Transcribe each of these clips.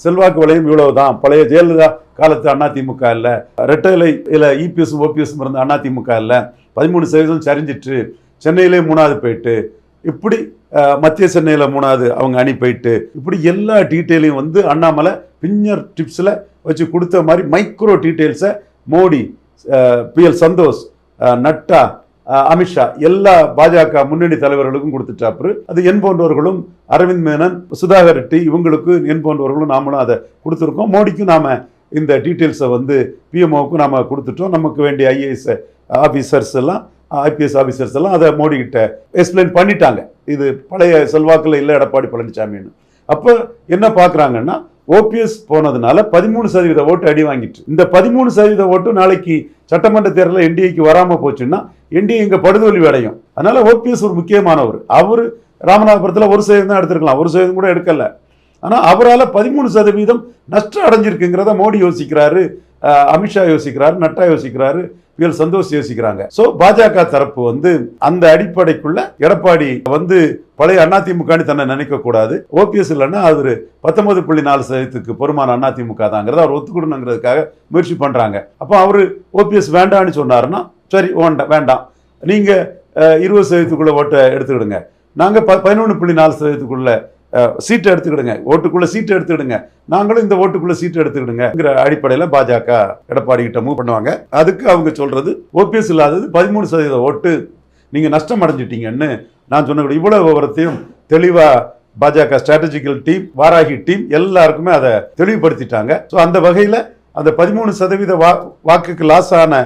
செல்வாக்கு வளையம் இவ்வளவுதான். பழைய ஜெயலலிதா காலத்து அதிமுக இல்லை, ரெட்டைலை இல்லை இபிஎஸ் ஓபிஎஸ் இருந்த அதிமுக இல்லை, 13% சரிஞ்சிட்டு, சென்னையிலே 3வது போயிட்டு, இப்படி மத்திய சென்னையில் 3வது அவங்க அணி போயிட்டு, இப்படி எல்லா டீட்டெயிலையும் வந்து அண்ணாமலை பின்னர் டிப்ஸில் வச்சு கொடுத்த மாதிரி மைக்ரோ டீட்டெயில்ஸை மோடி, PL சந்தோஷ், நட்டா, அமித்ஷா எல்லா பாஜக முன்னணி தலைவர்களுக்கும் கொடுத்துட்டாப்புரு. அது என் போன்றவர்களும், அரவிந்த் மேனன், சுதாகர் ரெட்டி, இவங்களுக்கு என் போன்றவர்களும் நாமளும் அதை கொடுத்துருக்கோம். மோடிக்கும் நாம் இந்த டீட்டெயில்ஸை வந்து பிஎம்ஓவுக்கும் நாம் கொடுத்துட்டோம். நமக்கு வேண்டிய ஐஏஎஸ் ஆஃபீஸர்ஸ் எல்லாம், ஐபிஎஸ் ஆஃபீஸர்ஸ் எல்லாம் அதை மோடி கிட்ட எக்ஸ்பிளைன் பண்ணிட்டாங்க. இது பழைய செல்வாக்கில் இல்லை எடப்பாடி பழனிசாமின்னு. அப்போ என்ன பார்க்குறாங்கன்னா, ஓபிஎஸ் போனதுனால 13% ஓட்டு அடி வாங்கிட்டு, இந்த 13% ஓட்டு நாளைக்கு சட்டமன்ற தேர்தலில் என்டிஏக்கு வராமல் போச்சுன்னா என்டிஏ இங்கே படுதோல்வி அடையும். அதனால ஓபிஎஸ் ஒரு முக்கியமானவர். அவர் ராமநாதபுரத்தில் 1% தான் எடுத்திருக்கலாம், 1% கூட எடுக்கல. ஆனால் அவரால் 13% நஷ்டம் அடைஞ்சிருக்குங்கிறத மோடி யோசிக்கிறாரு, அமித்ஷா யோசிக்கிறாரு, நட்டா யோசிக்கிறாரு, PL சந்தோஷ் யோசிக்கிறாங்க. ஸோ பாஜக தரப்பு வந்து அந்த அடிப்படைக்குள்ள எடப்பாடி வந்து பழைய அதிமுக தன்னை நினைக்க கூடாது. ஓபிஎஸ் இல்லைன்னா அது 19.4% பொறுமான அதிமுக தாங்கிறத அவர் ஒத்துக்கணுங்கிறதுக்காக முயற்சி பண்றாங்க. அப்போ அவரு ஓபிஎஸ் வேண்டான்னு சொன்னாருன்னா, சரி வேண்டாம், நீங்க 20% ஓட்டை எடுத்துக்கிடுங்க, நாங்க 11.4% சீட்டை எடுத்துக்கிடுங்க, ஓட்டுக்குள்ள சீட்டை எடுத்துக்கிடுங்க, நாங்களும் இந்த ஓட்டுக்குள்ள சீட்டை எடுத்துக்கிடுங்கிற அடிப்படையில் பாஜக எடப்பாடி கிட்ட மூவ் பண்ணுவாங்க. அதுக்கு அவங்க சொல்றது, ஓபிஎஸ் இல்லாதது 13% ஓட்டு நீங்க நஷ்டம் அடைஞ்சிட்டீங்கன்னு நான் சொன்ன இவ்வளவு விவரத்தையும் தெளிவா பாஜக ஸ்ட்ராட்டஜிக்கல் டீம், வாராகி டீம் எல்லாருக்குமே அதை தெளிவுபடுத்திட்டாங்க. ஸோ அந்த வகையில் அந்த 13% வாக்குக்கு லாஸ் ஆன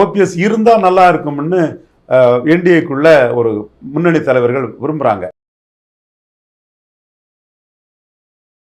ஓபிஎஸ் இருந்தால் நல்லா இருக்கும்னு என்டிஏக்குள்ள ஒரு முன்னணி தலைவர்கள் விரும்புகிறாங்க.